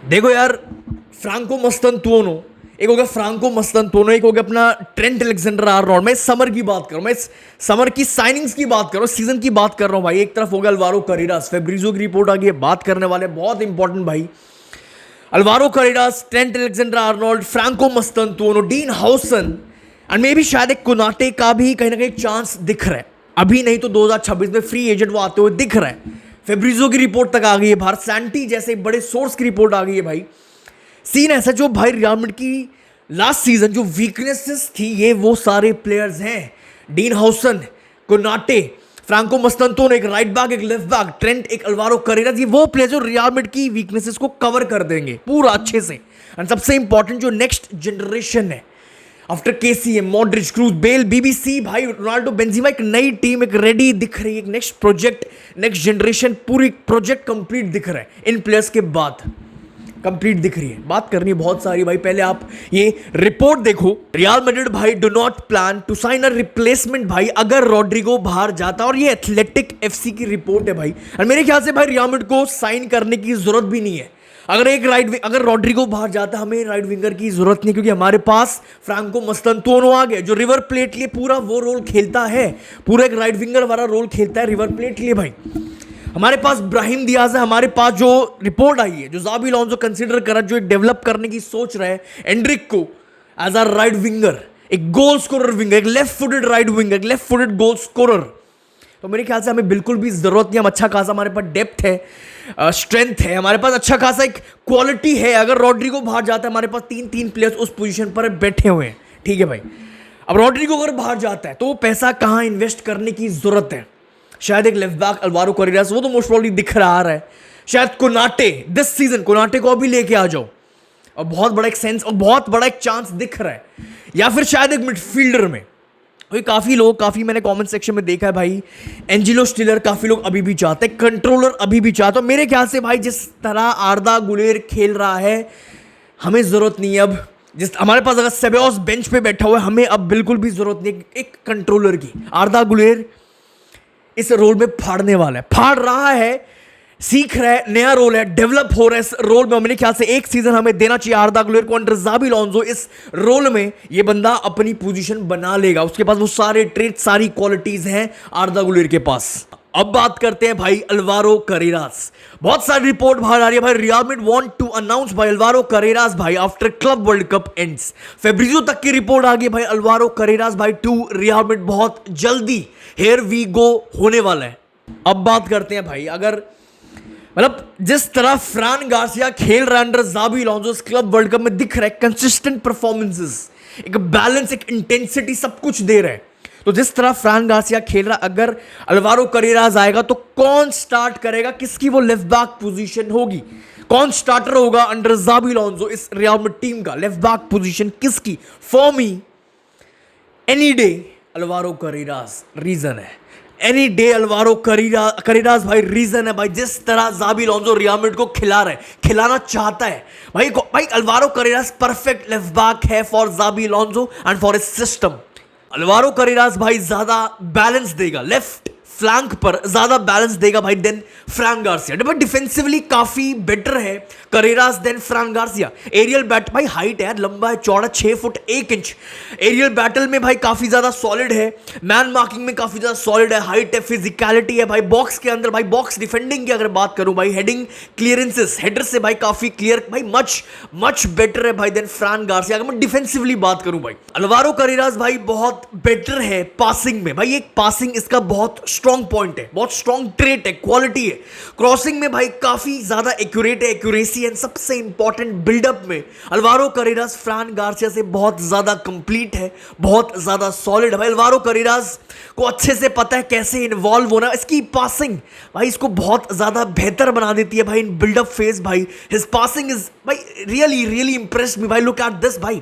देखो यार, Franco Mastantuono, एक हो गया फ्रांको मस्तनतुओनो, एक हो गया अपना ट्रेंट अलेक्जेंडर आर्नोल्ड। मैं इस समर की बात कर रहा हूँ, मैं इस समर की साइनिंग्स की बात कर रहा हूँ, सीजन की बात कर रहा हूँ भाई। एक तरफ हो गया अल्वारो करेरास, फेब्रिजो की रिपोर्ट आ गई है, बात करने वाले बहुत इंपॉर्टेंट भाई। Alvaro Carreras, Trent Alexander Arnold, Franco Mastantuono, Dean Huijsen and मे भी शायद एक कोनाटे का भी कहीं ना कहीं चांस दिख रहा है। अभी नहीं तो 2026 में फ्री एजेंट वो आते हुए दिख रहा है। फेब्रिजो की रिपोर्ट तक आ गई है, भारत सैंटी जैसे बड़े सोर्स की रिपोर्ट आ गई है भाई। सीन ऐसा, जो भाई रियल मैड्रिड की लास्ट सीजन जो वीकनेसेस थी, ये वो सारे प्लेयर्स हैं। Dean Huijsen, Konate, Franco Mastantuono, एक राइट बैक, एक लेफ्ट बैक, ट्रेंट, एक अल्वारो करेरास, ये वो प्लेयर्स जो रियल मैड्रिड की वीकनेसेस को कवर कर देंगे पूरा अच्छे से। एंड सबसे इंपॉर्टेंट जो नेक्स्ट जनरेशन है, after KCM, Modric, Kroos, Bale, BBC, भाई रोनाल्डो, बेंजेमा, एक नई टीम एक रेडी दिख रही है, एक नेक्स्ट प्रोजेक्ट, नेक्स्ट जनरेशन, पूरी प्रोजेक्ट कंप्लीट दिख रहा है इन प्लेयर्स के बाद। कंप्लीट दिख रही है, बात करनी है बहुत सारी भाई। पहले आप ये रिपोर्ट देखो, रियल मैड्रिड भाई do not plan to sign a replacement भाई अगर रॉड्रिगो बाहर जाता, और ये एथलेटिक एफसी की रिपोर्ट है भाई। और मेरे ख्याल से भाई रियल मैड्रिड को साइन करने की जरूरत भी नहीं है। अगर रॉड्रिगो बाहर जाता, हमें राइट विंगर की जरूरत नहीं, क्योंकि हमारे पास फ्रांको मस्तनतुओनो आ गया जो रिवर प्लेट लिए पूरा वो रोल खेलता है, पूरा एक राइट विंगर वाला रोल खेलता है रिवर प्लेट लिए भाई। हमारे पास ब्राहिम दियाज है, हमारे पास जो रिपोर्ट आई है, जो जाबी अलॉन्सो कंसीडर कर रहा है, जो डेवलप करने की सोच रहा है एंड्रिक को एज अ राइट विंगर, एक गोल स्कोरर विंगर, एक लेफ्ट फुटेड राइट विंगर, एक लेफ्ट फुटेड गोल स्कोरर। तो मेरे ख्याल से हमें बिल्कुल भी जरूरत नहीं। हम अच्छा खासा, हमारे पास डेप्थ है, स्ट्रेंथ है, हमारे पास अच्छा खासा एक क्वालिटी है। अगर रॉड्रिगो बाहर जाता है, हमारे पास तीन तीन प्लेयर्स उस पोजीशन पर बैठे हुए हैं, ठीक है भाई। अब रॉड्रिगो अगर बाहर जाता है तो वो पैसा कहाँ इन्वेस्ट करने की जरूरत है? शायद एक लेफ्ट बैक अल्वारो करेरास, वो तो मोस्ट प्रोबेबली दिख रहा है। शायद कोनाटे, दिस सीजन कोनाटे को अभी लेके आ जाओ, और बहुत बड़ा एक सेंस और बहुत बड़ा एक चांस दिख रहा है। या फिर शायद एक मिडफील्डर में, काफी मैंने कमेंट सेक्शन में देखा है भाई, एंजिलो स्टिलर काफी लोग अभी भी चाहते हैं, कंट्रोलर अभी भी चाहते हैं। मेरे ख्याल से भाई जिस तरह आर्दा गुलेर खेल रहा है, हमें जरूरत नहीं है अब। जिस हमारे पास अगर सेबेओस बेंच पे बैठा हुआ है, हमें अब बिल्कुल भी जरूरत नहीं एक कंट्रोलर की। आर्दा गुलेर इस रोल में फाड़ने वाला है, फाड़ रहा है, सीख रहा है, नया रोल है, डेवलप हो रहा है इस रोल में। मेरे ख्याल से एक सीजन हमें देना चाहिए आर्दा गुलेर को अंडर जाबी अलॉन्सो। इस रोल में ये बंदा अपनी पोजीशन बना लेगा, उसके पास वो सारे ट्रेट, सारी क्वालिटीज हैं आर्दा गुलेर के पास। अब बात करते हैं भाई अल्वारो करेरास। बहुत सारी रिपोर्ट बाहर आ रही है भाई, Real Madrid want to announce भाई अल्वारो करेरास भाई after club world cup ends. Fabrizio तक की रिपोर्ट आ गई भाई, अल्वारो करेरास भाई टू रियल मैड्रिड बहुत जल्दी, हियर वी गो होने वाला है। अब बात करते हैं भाई, अगर मतलब जिस तरह फ्रान गार्सिया खेल रहा है अंडर जाबी अलॉन्सो इस क्लब वर्ल्ड कप में, दिख रहा है कंसिस्टेंट परफॉर्मेंसेस, एक बैलेंस, एक इंटेंसिटी, सब कुछ दे रहा है। तो जिस तरह फ्रान गार्सिया खेल रहा, अगर अल्वारो करेरास आएगा तो कौन स्टार्ट करेगा, किसकी वो लेफ्ट बैक पोजीशन होगी, कौन स्टार्टर होगा अंडर जाबी अलॉन्सो इस रियल मैड्रिड टीम का, लेफ्ट बैक पोजीशन किसकी? For me any day Alvaro Carreras reason है, एनी डे अल्वारो करेरास भाई रीजन है भाई। जिस तरह जाबी अलॉन्सो रियल मैड्रिड को खिला रहा है, खिलाना चाहता है भाई Alvaro Carreras perfect left back है for Xabi Alonso and for his system. Alvaro Carreras भाई ज्यादा बैलेंस देगा, लेफ्ट फ्लैंक पर ज्यादा बैलेंस देगा भाई then Fran Garcia. But defensively काफी बेटर है Carreras then Fran Garcia. Aerial bat भाई, हाइट है, लंबा है, चौड़ा 6 फुट 1 इंच। एरियल बैटल में भाई काफी ज्यादा सॉलिड है, मैन मार्किंग में काफी ज्यादा सॉलिड है, हाइट है, फिजिकलिटी है भाई। बॉक्स के अंदर भाई, बॉक्स डिफेंडिंग की अगर बात करूं भाई, हेडिंग क्लियरेंसेस हेडर से भाई काफी क्लियर भाई, मच बेटर है भाई देन फ्रान गार्सिया। अगर मैं डिफेंसिवली बात करूं भाई, अल्वारो करेरास भाई बहुत बेटर है पासिंग में भाई, एक पासिंग इसका बहुत स्ट्रॉन्ग पॉइंट है, बहुत स्ट्रॉन्ग ट्रेट है, क्वालिटी है। क्रॉसिंग में भाई काफी ज्यादा एक्यूरेट है, एक्यूरेसी है। सबसे इंपॉर्टेंट बिल्डअप में अल्वारो करेरास फ्रान गार्सिया से बहुत ज्यादा कंप्लीट है, बहुत ज्यादा सॉलिड है भाई। अल्वारो करेरास को अच्छे से पता है कैसे इन्वॉल्व होना। इसकी पासिंग भाई इसको बहुत ज्यादा बेहतर बना देती है भाई इन बिल्डअप फेज भाई। हिज पासिंग इज भाई रियली इंप्रेस्ड मी भाई। लुक एट दिस भाई,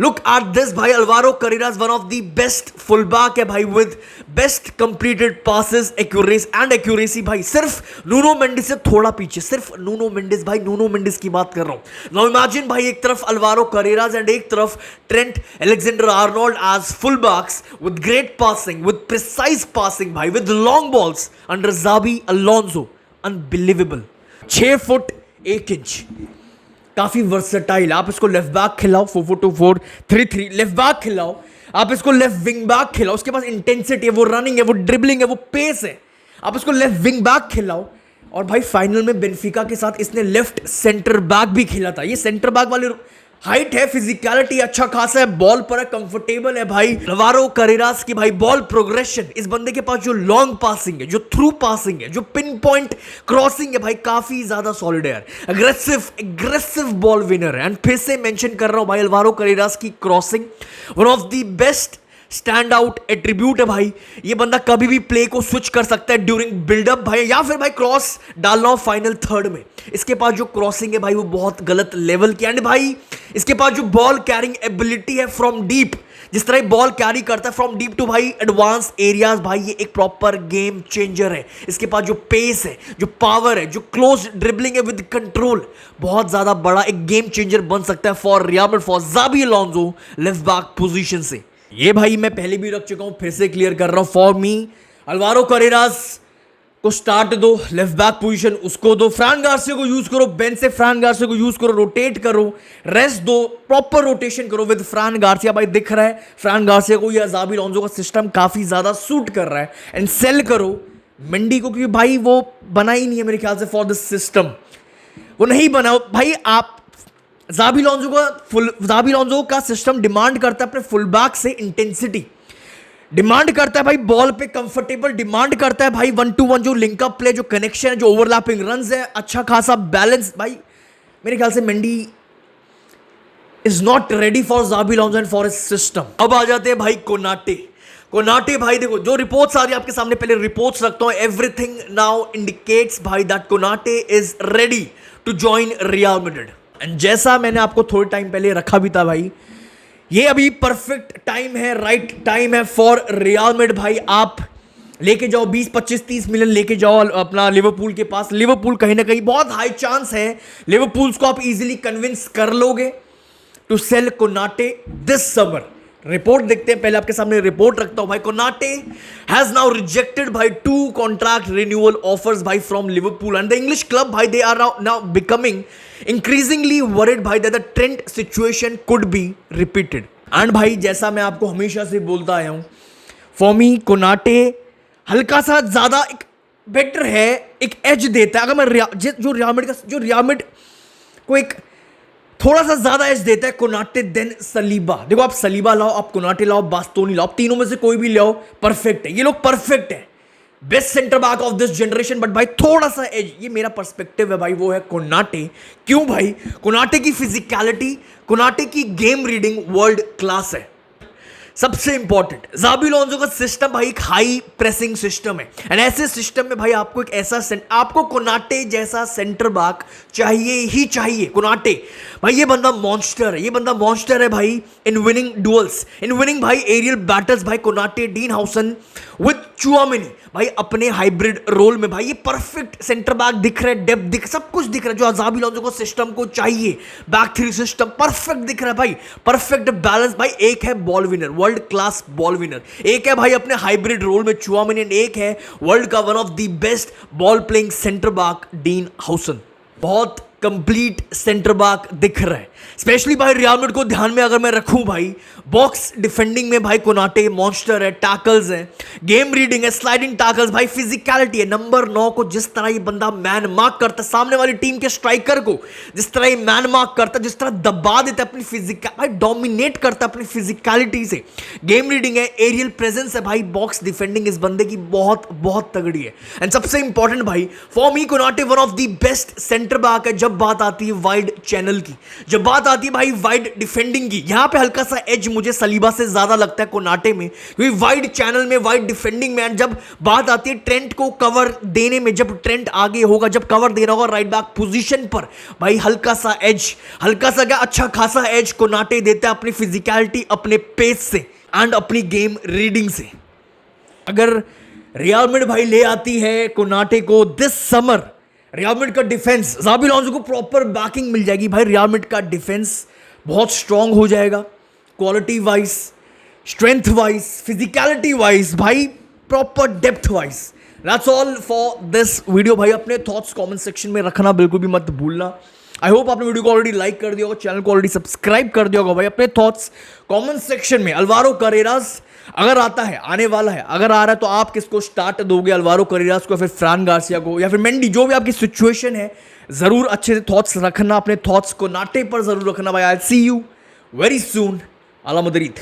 लुक एट दिस भाई, Alvaro Carreras one of the best full back है भाई, with best completed passes, accuracy भाई। सिर्फ नूनो मेंडिस से थोड़ा पीछे, सिर्फ नूनो मेंडिस भाई, नूनो मेंडिस की बात कर रहा हूं। नाउ इमेजिन भाई, एक तरफ अल्वारो करेरास एंड एक तरफ Trent Alexander Arnold as full backs with great passing, with precise passing भाई, with long balls under Xabi Alonso. Unbelievable, 6 foot 1 inch, काफी वर्सेटाइल, आप इसको लेफ्ट बैक खिलाओ 4-4-2-4, 3-3 लेफ्ट बैक खिलाओ, आप इसको लेफ्ट विंग बैक खिलाओ, उसके पास इंटेंसिटी है, वो रनिंग है, वो ड्रिबलिंग है, वो पेस है, आप इसको लेफ्ट विंग बैक खिलाओ। और भाई फाइनल में बेंफिका के साथ इसने लेफ्ट सेंटर बैक भी खेला था। ये सेंटर बैक वाले हाइट है, फिजिकलिटी अच्छा खासा है, बॉल पर है, कंफर्टेबल है भाई। अलवारो करेरास की भाई बॉल प्रोग्रेशन, इस बंदे के पास जो लॉन्ग पासिंग है, जो थ्रू पासिंग है, जो पिन पॉइंट क्रॉसिंग है भाई, काफी ज्यादा सॉलिड है यार। एग्रेसिव बॉल विनर है। एंड फिर से मेंशन कर रहा हूं भाई, अलवारो करेरास की crossing one of the best stand out attribute है भाई। ये बंदा कभी भी प्ले को स्विच कर सकता है ड्यूरिंग बिल्डअप भाई, या फिर भाई क्रॉस डालना हो फाइनल थर्ड में। इसके पास जो क्रॉसिंग है भाई वो बहुत गलत लेवल की। एंड भाई इसके पास जो बॉल कैरिंग एबिलिटी है फ्रॉम डीप, जिस तरह बॉल कैरी करता है फ्रॉम डीप टू भाई एडवांस एरियाज, भाई ये एक प्रॉपर गेम चेंजर है। इसके पास जो पेस है, जो पावर है, जो क्लोज ड्रिबलिंग है विद कंट्रोल, बहुत ज्यादा बड़ा एक गेम चेंजर बन सकता है for Real Madrid, for Xabi Alonso left back position से। ये भाई मैं पहले भी रख चुका हूं, फिर से क्लियर कर रहा हूं। फॉर मी अलवारो करेरास को स्टार्ट दो, लेफ्ट बैक पोजीशन उसको दो, फ्रान गार्सिया को यूज करो, बेंच से फ्रान गार्सिया को यूज करो, रोटेट करो, रेस्ट दो, प्रॉपर रोटेशन करो विद फ्रान गार्सिया। भाई दिख रहा है फ्रान गार्सिया को या ज़ाबी अलोंसो का सिस्टम काफी ज्यादा सूट कर रहा है। एंड सेल करो मेंडी को, क्योंकि भाई वो बना ही नहीं है मेरे ख्याल से फॉर दिस सिस्टम, वो नहीं बना भाई। आप ज़ाबी अलोंसो का सिस्टम डिमांड करता है अपने फुल बैक से इंटेंसिटी, डिमांड करता है भाई बॉल पे कंफर्टेबल, डिमांड करता है भाई 1-to-1 जो लिंकअप प्ले, जो कनेक्शन है, जो ओवरलैपिंग रन्स है, अच्छा खासा बैलेंस। भाई मेरे ख्याल से Mendy is not ready for Xabi Alonso and for his system. अब आ जाते हैं भाई कोनाटे भाई देखो जो रिपोर्ट्स आ रही है आपके सामने, पहले रिपोर्ट्स रखता हूं। एवरीथिंग नाउ इंडिकेट्स भाई that Konate is ready to join Real Madrid. And जैसा मैंने आपको थोड़े टाइम पहले रखा भी था भाई, ये अभी परफेक्ट टाइम है, राइट टाइम है फॉर रियल मैड्रिड। भाई आप लेके जाओ 20, 25, 30 मिलियन लेके जाओ अपना लिवरपूल के पास। लिवरपूल कहीं ना कहीं बहुत हाई चांस है लिवरपूल को आप इजीली कन्विंस कर लोगे to sell Konate this summer. Report देखते हैं, पहले आपके सामने रिपोर्ट रखता हूं भाई। कोनाटे हैज नाउ रिजेक्टेड भाई 2 कॉन्ट्रैक्ट रिन्यूअल ऑफर्स भाई from Liverpool and the English club भाई, they are now becoming increasingly worried भाई that the Trent situation could be repeated. And भाई जैसा मैं आपको हमेशा से बोलता आया हूं, फॉर मी कोनाटे हल्का सा ज्यादा एक बेटर है, एक एज देता है। अगर मैं जो रियल मैड्रिड को एक थोड़ा सा ज्यादा एज देता है कोनाटे देन सलीबा। देखो आप सलीबा लाओ, आप कोनाटे लाओ, बास्तोनी लाओ, तीनों में से कोई भी लाओ, परफेक्ट है। ये लोग परफेक्ट है, best centre back of this generation. But भाई थोड़ा सा एज, ये मेरा पर्सपेक्टिव है भाई, वो है कोनाटे। क्यों भाई? कोनाटे की फिजिकलिटी, कोनाटे की गेम रीडिंग वर्ल्ड क्लास है। सबसे इंपॉर्टेंट, ज़ाबी अलोंसो का सिस्टम भाई एक हाई प्रेसिंग सिस्टम है। एंड ऐसे सिस्टम में भाई आपको एक ऐसा आपको कोनाटे जैसा सेंटर बैक चाहिए ही चाहिए। कोनाटे भाई ये बंदा मॉन्स्टर है, ये बंदा मॉन्स्टर है भाई in winning duels, in winning भाई एरियल बैटल्स। भाई कोनाटे, डीन हाउसन विद चुआमेनी भाई अपने हाइब्रिड रोल में भाई ये परफेक्ट सेंटर बैक दिख रहा है, डेप्थ दिख, सब कुछ दिख रहा है जो ज़ाबी अलोंसो को सिस्टम को चाहिए। बैक थ्री सिस्टम परफेक्ट दिख रहा है भाई, परफेक्ट बैलेंस। भाई एक है ball winner, world class ball winner, एक है भाई अपने हाइब्रिड रोल में चुआमेनी, एक है वर्ल्ड का one of the best ball playing centre back dean हाउसन। बहुत कंप्लीट सेंटर बैक दिख रहा है। स्पेशली भाई रियल मैड्रिड को ध्यान में अगर मैं रखूं भाई, बॉक्स डिफेंडिंग में भाई कोनाटे मॉन्स्टर है, टैकल्स है, गेम रीडिंग है, स्लाइडिंग टैकल्स, भाई फिजिकलिटी है। नंबर 9 को जिस तरह ये बंदा मैन मार्क करता है, सामने वाली टीम के स्ट्राइकर को जिस तरह ये मैन मार्क करता है, जिस तरह दबा देता है अपनी फिजिकल, भाई डोमिनेट करता है अपनी फिजिकलिटी से। गेम रीडिंग है, एरियल प्रेजेंस है भाई, बॉक्स डिफेंडिंग इस बंदे की बहुत बहुत तगड़ी है। एंड सबसे इंपॉर्टेंट भाई, for me Konate one of the best centre back है जब बात आती है वाइड चैनल की, जब बात आती है भाई वाइड डिफेंडिंग की। यहां पे हल्का सा एज मुझे सलीबा से ज्यादा लगता है कोनाटे में, क्योंकि वाइड चैनल में, वाइड डिफेंडिंग में, एंड जब बात आती है ट्रेंट को कवर देने में, जब ट्रेंट आगे होगा, जब कवर देना होगा राइट बैक पोजीशन पर, भाई हल्का सा एज, हल्का सा क्या अच्छा खासा एज कोनाटे देता है अपनी फिजिकलिटी, अपने पेस से एंड अपनी गेम रीडिंग से। अगर रियल मैड्रिड भाई ले आती है कोनाटे को दिस समर, रियल मैड्रिड का डिफेंस, ज़ाबी अलोंसो को प्रॉपर बैकिंग मिल जाएगी भाई। रियल मैड्रिड का डिफेंस बहुत स्ट्रांग हो जाएगा, quality wise, strength wise, physicality wise, भाई proper depth wise. That's all for this video भाई। अपने थॉट्स कमेंट सेक्शन में रखना बिल्कुल भी मत भूलना। आई होप आपने वीडियो को ऑलरेडी लाइक कर दिया होगा, चैनल को ऑलरेडी सब्सक्राइब कर दिया होगा भाई। अपने थॉट्स कमेंट सेक्शन में, अल्वारो करेरास अगर आता है, आने वाला है, अगर आ रहा है तो आप किसको स्टार्ट दोगे, अल्वारो करेरास को या फिर फ्रान गार्सिया को या फिर मेंडी, जो भी आपकी सिचुएशन है, जरूर अच्छे से थॉट्स रखना, अपने थॉट्स को नाटे पर जरूर रखना भाई। आई सी यू वेरी सून। अला मदरीद।